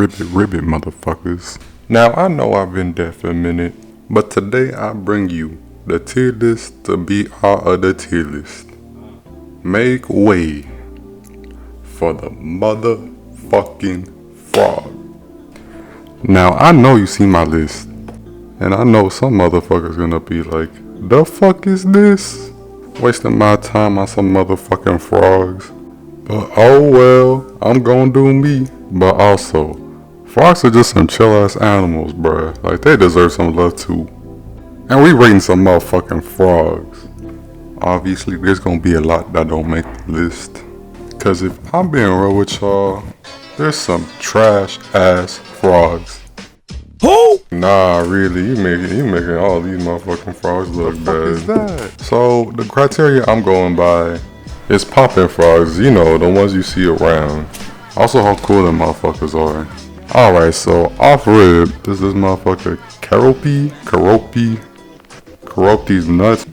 Ribbit, motherfuckers. Now, I know I've been dead for a minute, but today I bring you the tier list to beat our other tier list. Make way for the motherfucking frog. Now, I know you see my list, and I know some motherfuckers gonna be like, the fuck is this? Wasting my time on some motherfucking frogs. But oh well, I'm gonna do me. But also, frogs are just some chill ass animals, bruh. Like, they deserve some love too. And we rating some motherfucking frogs. Obviously, there's gonna be a lot that don't make the list. Cause if I'm being real with y'all, there's some trash ass frogs. Who? Nah, really, you making all these motherfucking frogs look bad. What the fuck is that? So the criteria I'm going by is popping frogs, you know, the ones you see around. Also how cool them motherfuckers are. Alright, so off rib, this motherfucker Karopi's nuts.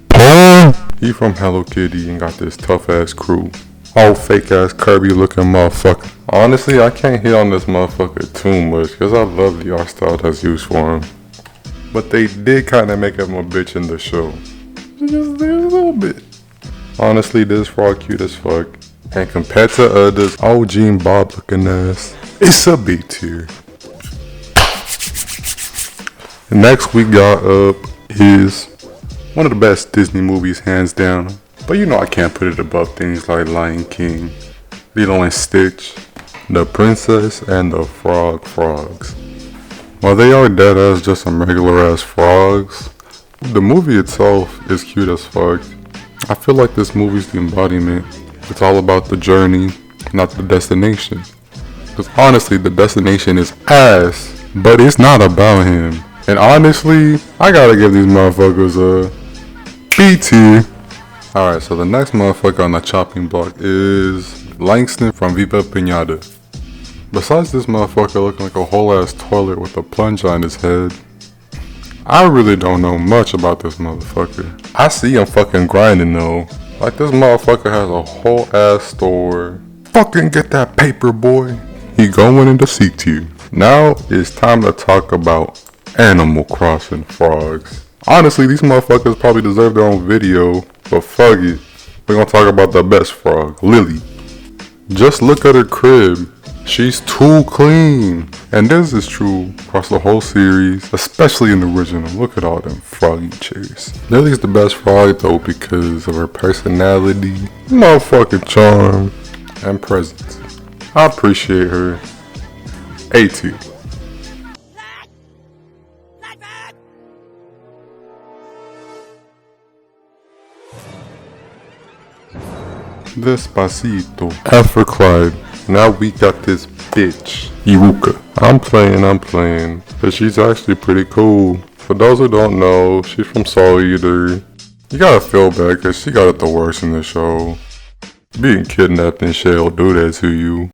He from Hello Kitty and got this tough ass crew. Oh, fake ass Kirby looking motherfucker. Honestly, I can't hit on this motherfucker too much because I love the art style that's used for him. But they did kind of make him a bitch in the show. Just a little bit. Honestly, this frog cute as fuck. And compared to others, OG and Bob looking ass, it's a B tier. Next we got up is one of the best Disney movies hands down. But you know I can't put it above things like Lion King, Lilo and Stitch, The Princess, and the Frogs. While they are dead as just some regular ass frogs, the movie itself is cute as fuck. I feel like this movie's the embodiment. It's all about the journey, not the destination. Because honestly, the destination is ass, but it's not about him. And honestly, I gotta give these motherfuckers a B tier. Alright, so the next motherfucker on the chopping block is Langston from Viva Pinata. Besides this motherfucker looking like a whole ass toilet with a plunger on his head, I really don't know much about this motherfucker. I see him fucking grinding though. Like, this motherfucker has a whole ass store. Fucking get that paper, boy. He going into C tier. Now it's time to talk about Animal Crossing frogs. Honestly, these motherfuckers probably deserve their own video, but fuck it. We're gonna talk about the best frog, Lily. Just look at her crib. She's too clean. And this is true across the whole series, especially in the original. Look at all them froggy chairs. Lily's the best frog though because of her personality, motherfucking charm, and presence. I appreciate her. A tier. Despacito. F for Clyde. Now we got this bitch, Iruka. I'm playing, but she's actually pretty cool. For those who don't know, she's from Soul Eater. You gotta feel bad cause she got it the worst in the show. Being kidnapped and shit will do that to you.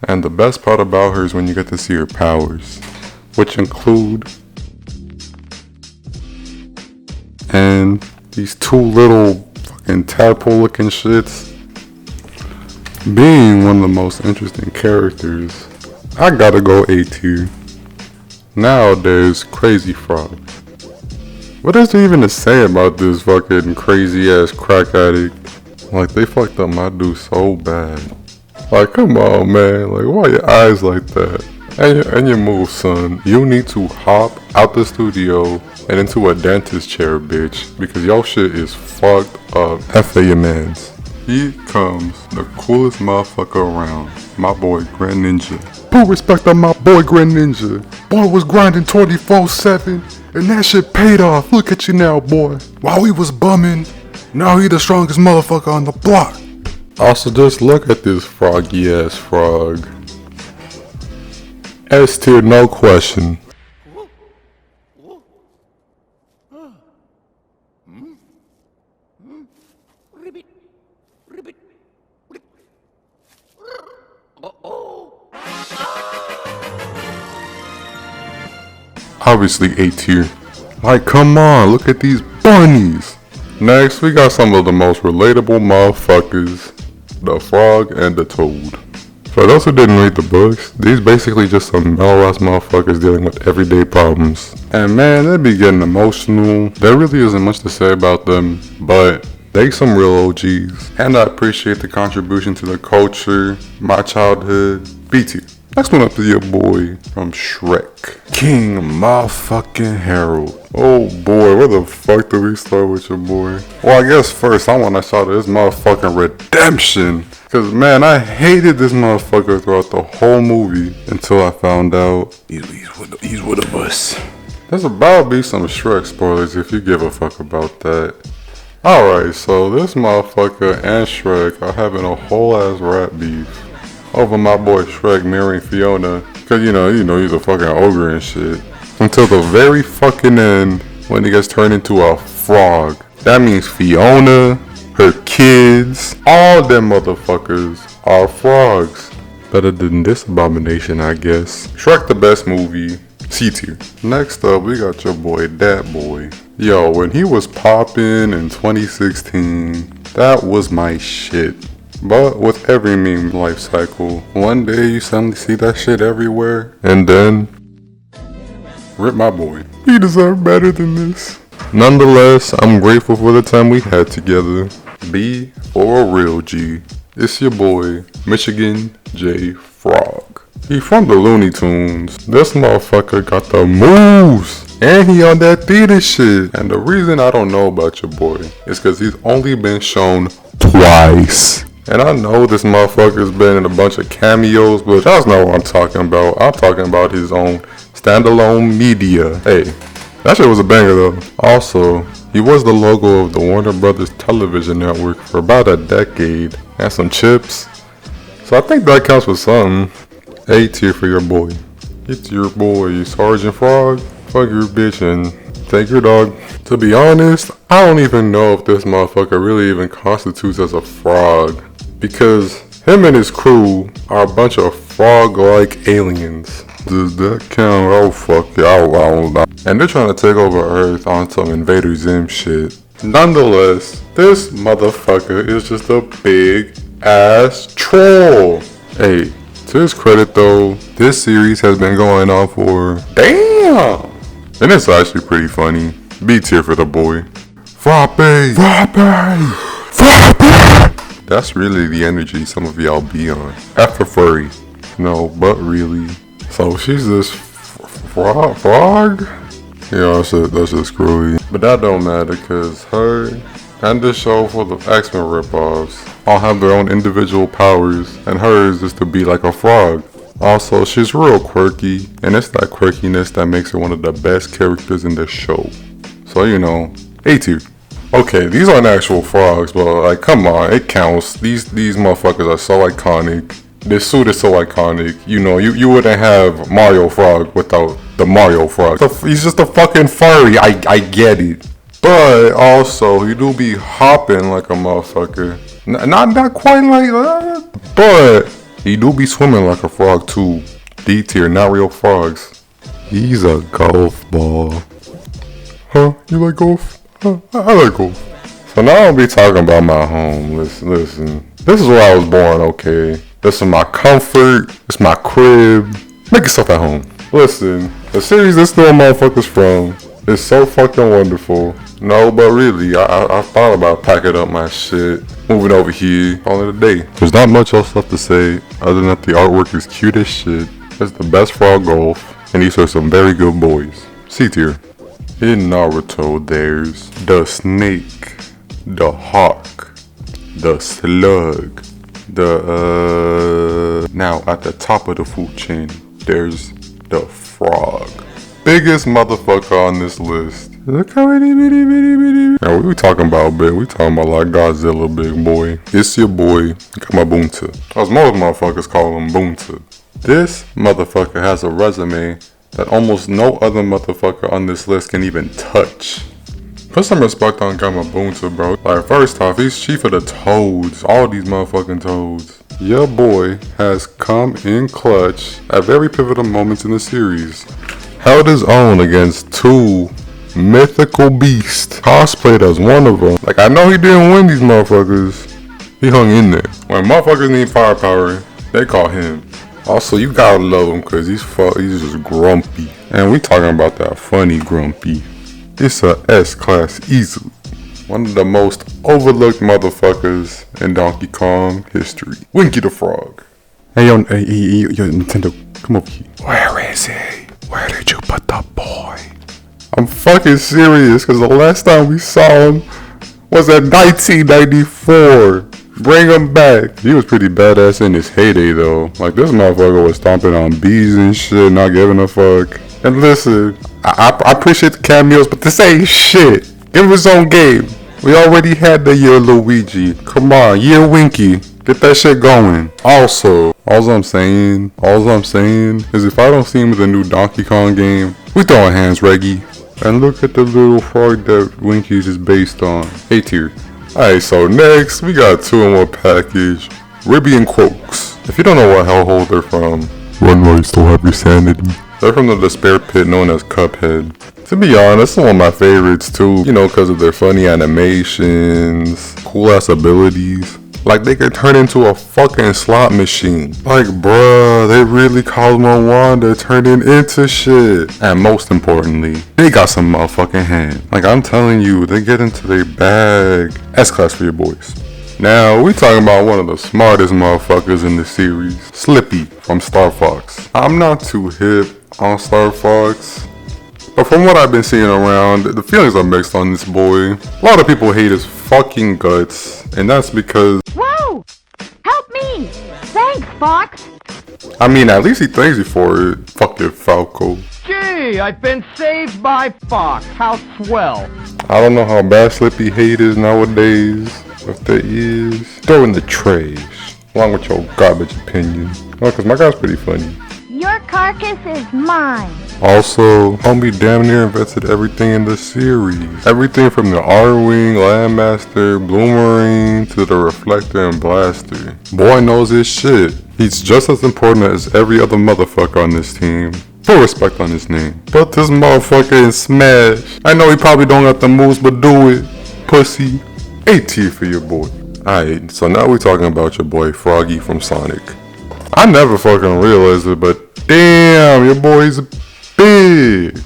And the best part about her is when you get to see her powers, which include and these two little fucking tadpole looking shits. Being one of the most interesting characters, I gotta go A tier. Now there's Crazy Frog. What is there even to say about this fucking crazy ass crack addict? Like, they fucked up my dude so bad. Like, come on man, like why your eyes like that? And your move, son. You need to hop out the studio and into a dentist chair, bitch, because your shit is fucked up. F your mans. Here comes the coolest motherfucker around, my boy Grand Ninja. Put respect on my boy Grand Ninja. Boy was grinding 24/7, and that shit paid off. Look at you now, boy. While he was bumming, now he the strongest motherfucker on the block. Also, just look at this froggy ass frog. S tier, no question. Obviously A tier. Like, come on, look at these bunnies. Next, we got some of the most relatable motherfuckers, the frog and the toad. For those who didn't read the books, these basically just some mellow-ass motherfuckers dealing with everyday problems. And man, they be getting emotional. There really isn't much to say about them, but they some real OGs. And I appreciate the contribution to the culture, my childhood. BT. Next one up is your boy from Shrek. King motherfucking Harold. Oh boy, where the fuck do we start with your boy? Well, I guess first I want to shout out this motherfucking redemption. Cause man, I hated this motherfucker throughout the whole movie until I found out he's one of us. There's about to be some Shrek spoilers if you give a fuck about that. Alright, so this motherfucker and Shrek are having a whole ass rap beef over my boy Shrek marrying Fiona. Cause you know he's a fucking ogre and shit. Until the very fucking end when he gets turned into a frog. That means Fiona, her kids, all them motherfuckers are frogs. Better than this abomination, I guess. Shrek the best movie. C tier. Next up, we got your boy, Dat Boy. Yo, when he was popping in 2016, that was my shit. But with every meme life cycle, one day you suddenly see that shit everywhere, and then rip my boy. He deserved better than this. Nonetheless, I'm grateful for the time we had together. B for a real G. It's your boy, Michigan J. Frog. He from the Looney Tunes. This motherfucker got the moves. And he on that theater shit. And the reason I don't know about your boy is because he's only been shown twice. And I know this motherfucker's been in a bunch of cameos, but that's not what I'm talking about. I'm talking about his own standalone media. Hey, that shit was a banger though. Also, he was the logo of the Warner Brothers television network for about a decade. And some chips. So I think that counts for something. A tier for your boy. It's your boy, Sergeant Frog. Fuck your bitch and take your dog. To be honest, I don't even know if this motherfucker really even constitutes as a frog. Because him and his crew are a bunch of frog-like aliens. Does that count? Oh fuck yeah, I don't know. And they're trying to take over Earth on some Invader Zim shit. Nonetheless, this motherfucker is just a big ass troll. Hey, to his credit though, this series has been going on for damn. And it's actually pretty funny. B tier for the boy. Frappe! Frappe! Frappe! That's really the energy some of y'all be on. After furry. No, but really. So she's this frog? Yeah, that's just screwy. But that don't matter because her and this show full of X-Men ripoffs all have their own individual powers, and hers is to be like a frog. Also, she's real quirky, and it's that quirkiness that makes her one of the best characters in the show. So, you know, A tier. Okay, these aren't actual frogs, but like, come on, it counts. These motherfuckers are so iconic. This suit is so iconic. You know, you wouldn't have Mario Frog without the Mario Frog. He's just a fucking furry. I get it. But also, he do be hopping like a motherfucker. Not quite like that, but he do be swimming like a frog too. D tier, not real frogs. He's a golf ball. Huh? You like golf? Huh? I like golf. So now I'll be talking about my home. Listen. This is where I was born, okay? This is my comfort. It's my crib. Make yourself at home. Listen, the series this little motherfucker's from is so fucking wonderful. No, but really, I thought about packing up my shit, moving over here, calling it a day. There's not much else left to say, other than that the artwork is cute as shit. It's the best frog golf, and these are some very good boys. C tier. In Naruto, there's the snake, the hawk, the slug, now at the top of the food chain, there's the frog. Biggest motherfucker on this list. Look how itty bitty bitty bitty. Now what we talking about, big? We talking about like Godzilla, big boy. It's your boy, Kamabunta. As most motherfuckers call him Bunta. This motherfucker has a resume that almost no other motherfucker on this list can even touch. Put some respect on Kamabunta, bro. Like, first off, he's chief of the Toads. All these motherfucking Toads. Your boy has come in clutch at very pivotal moments in the series. Held his own against two mythical beasts. Cosplayed as one of them. Like, I know he didn't win these motherfuckers. He hung in there. When motherfuckers need firepower, They call him. Also, you gotta love him because he's just grumpy. And we talking about that funny grumpy. It's a S-class easily. One of the most overlooked motherfuckers in Donkey Kong history. Winky the Frog. Hey, yo, Nintendo, come over here. Where is he? Where did you put the boy? I'm fucking serious because the last time we saw him was in 1994. Bring him back. He was pretty badass in his heyday though. Like this motherfucker was stomping on bees and shit, not giving a fuck. And listen, I appreciate the cameos, but this ain't shit. Give him his own game. We already had the year Luigi. Come on, year Winky. Get that shit going. Also, all I'm saying is if I don't see him in the new Donkey Kong game, we throwing hands, Reggie. And look at the little frog that Winky's is based on. A tier. Alright, so next we got 2-in-1 package, Ribby and Quokes. If you don't know what hellhole they're from, run while you still have your sanity. They're from the despair pit known as Cuphead. To be honest, some of my favorites too, you know, because of their funny animations, cool ass abilities. Like they could turn into a fucking slot machine. Like bruh, they really Cosmo Wanda turning into shit. And most importantly, they got some motherfucking hand. Like I'm telling you, they get into their bag. S-class for your boys. Now, we talking about one of the smartest motherfuckers in the series. Slippy from Star Fox. I'm not too hip on Star Fox, but from what I've been seeing around, the feelings are mixed on this boy. A lot of people hate his fucking guts, and that's because... Whoa! Help me! Thanks, Fox! I mean, at least he thanks you for it. Fuck it, Falco. Gee, I've been saved by Fox. How swell. I don't know how bad Slippy hate is nowadays. If there is, throw in the trash, along with your garbage opinion. Oh, cause my guy's pretty funny. Your carcass is mine. Also, homie damn near invented everything in the series. Everything from the R-Wing, Landmaster, Bloomerang, to the Reflector and Blaster. Boy knows his shit. He's just as important as every other motherfucker on this team. Full respect on his name. But this motherfucker is smash. I know he probably don't got the moves, but do it. Pussy. AT for your boy. Alright, so now we're talking about your boy Froggy from Sonic. I never fucking realized it, but damn, your boy's big.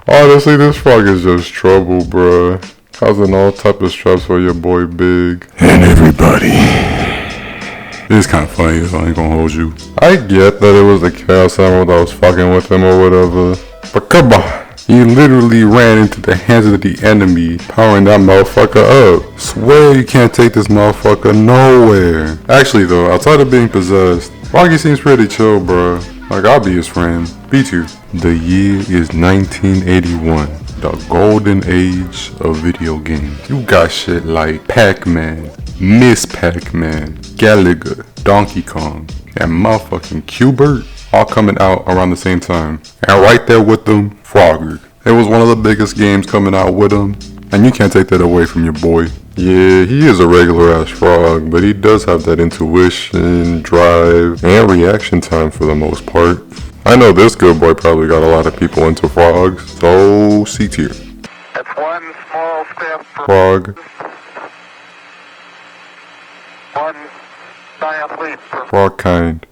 Honestly, this frog is just trouble, bruh. Causing all type of stress for your boy Big. And everybody. It's kind of funny, so I ain't gonna hold you. I get that it was the Chaos Emerald that was fucking with him or whatever, but come on. He literally ran into the hands of the enemy, powering that motherfucker up. Swear you can't take this motherfucker nowhere. Actually though, outside of being possessed, Froggy seems pretty chill, bruh. Like I'll be his friend. B2. The year is 1981. The golden age of video games. You got shit like Pac-Man, Miss Pac-Man, Gallagher, Donkey Kong, and motherfucking Q*bert. All coming out around the same time. And right there with them, Frogger. It was one of the biggest games coming out with him, and you can't take that away from your boy. Yeah, he is a regular ass frog, but he does have that intuition, drive, and reaction time for the most part. I know this good boy probably got a lot of people into frogs, so C tier. It's one small step for Frog. one giant leap for Frog kind.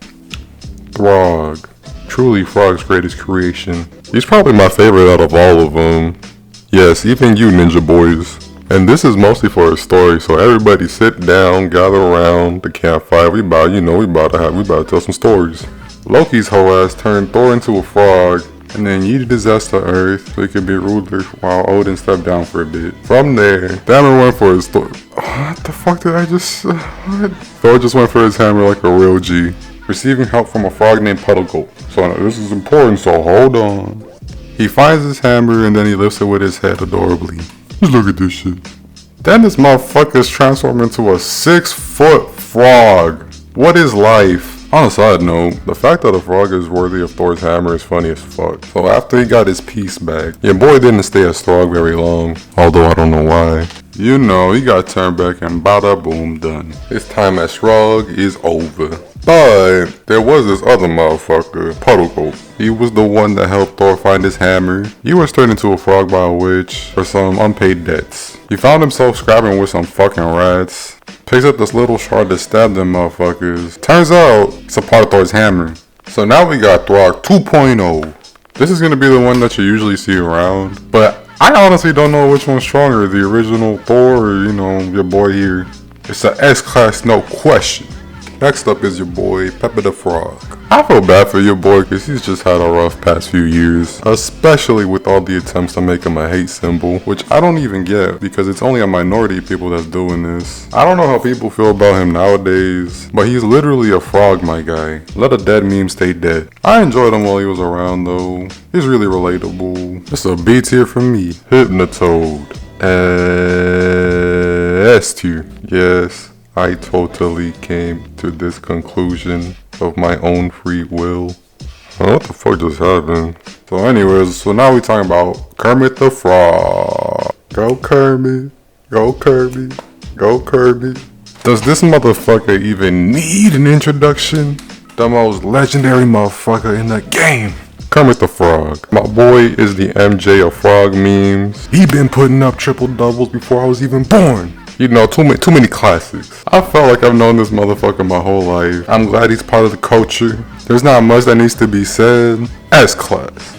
Frog. Truly Frog's greatest creation. He's probably my favorite out of all of them. Yes, even you ninja boys. And this is mostly for a story, so everybody sit down, gather around the campfire. We about to tell some stories. Loki's whole ass turned Thor into a frog, and then yeeted his ass to Earth so he could be ruler while Odin stepped down for a bit. From there, Thanos went for his Thor. What the fuck did I just... What? Thor just went for his hammer like a real G. Receiving help from a frog named Puddle Goat. So this is important, so hold on. He finds his hammer and then he lifts it with his head adorably. Just look at this shit. Then this motherfucker's transformed into a 6-foot frog. What is life? On a side note, the fact that a frog is worthy of Thor's hammer is funny as fuck. So after he got his piece back, your boy didn't stay as strong very long. Although I don't know why. You know, he got turned back and bada boom done. His time as Frog is over. But there was this other motherfucker, Puddle Goat. He was the one that helped Thor find his hammer. He was turned into a frog by a witch for some unpaid debts. He found himself scrapping with some fucking rats. Picks up this little shard to stab them motherfuckers. Turns out it's a part of Thor's hammer. So now we got Throg 2.0. This is gonna be the one that you usually see around. But I honestly don't know which one's stronger, the original Thor or, you know, your boy here. It's an S-Class, no question. Next up is your boy, Peppa the Frog. I feel bad for your boy because he's just had a rough past few years. Especially with all the attempts to make him a hate symbol. Which I don't even get because it's only a minority of people that's doing this. I don't know how people feel about him nowadays. But he's literally a frog, my guy. Let a dead meme stay dead. I enjoyed him while he was around though. He's really relatable. It's a B tier from me. Hypnotoad. S tier. Yes. I totally came to this conclusion of my own free will. Oh, what the fuck just happened? So anyways, so now we're talking about Kermit the Frog. Go Kermit, go Kermit, go Kermit. Does this motherfucker even need an introduction? The most legendary motherfucker in the game. Kermit the Frog. My boy is the MJ of frog memes. He been putting up triple doubles before I was even born. You know, too many classics. I felt like I've known this motherfucker my whole life. I'm glad he's part of the culture. There's not much that needs to be said. S-Class.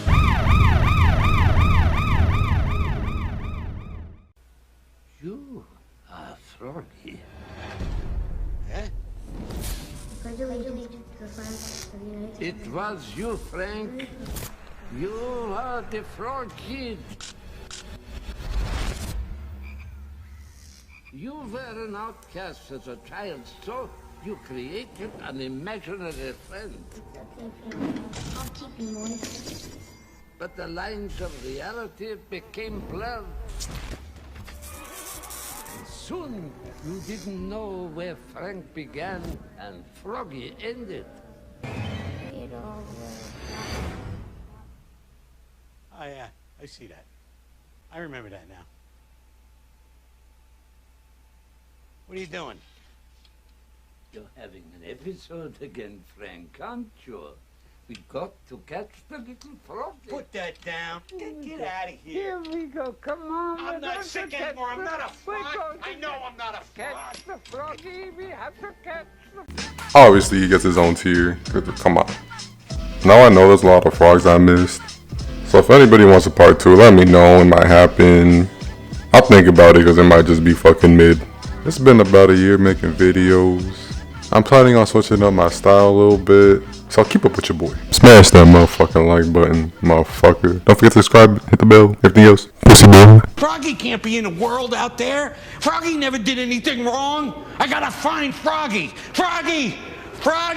You are Froggy. It was you, Frank. You are the Frog Kid. You were an outcast as a child, so you created an imaginary friend. But the lines of reality became blurred. Soon, you didn't know where Frank began and Froggy ended. Oh, yeah, I see that. I remember that now. What are you doing? You're having an episode again, Frank, aren't you? We got to catch the little frog. Put that down. Get out of Here here. we go, come on. I'm not sick anymore. I'm not a frog. I know I'm not a frog. Catch the froggy, we have to catch the... Obviously he gets his own tier. Come on. Now I know there's a lot of frogs I missed. So if anybody wants a part 2, let me know. It might happen. I'll think about it because it might just be fucking mid. It's been about a year making videos. I'm planning on switching up my style a little bit. So keep up with your boy. Smash that motherfucking like button, motherfucker. Don't forget to subscribe, hit the bell, everything else. Pussy boy. Froggy can't be in the world out there. Froggy never did anything wrong. I gotta find Froggy. Froggy! Froggy!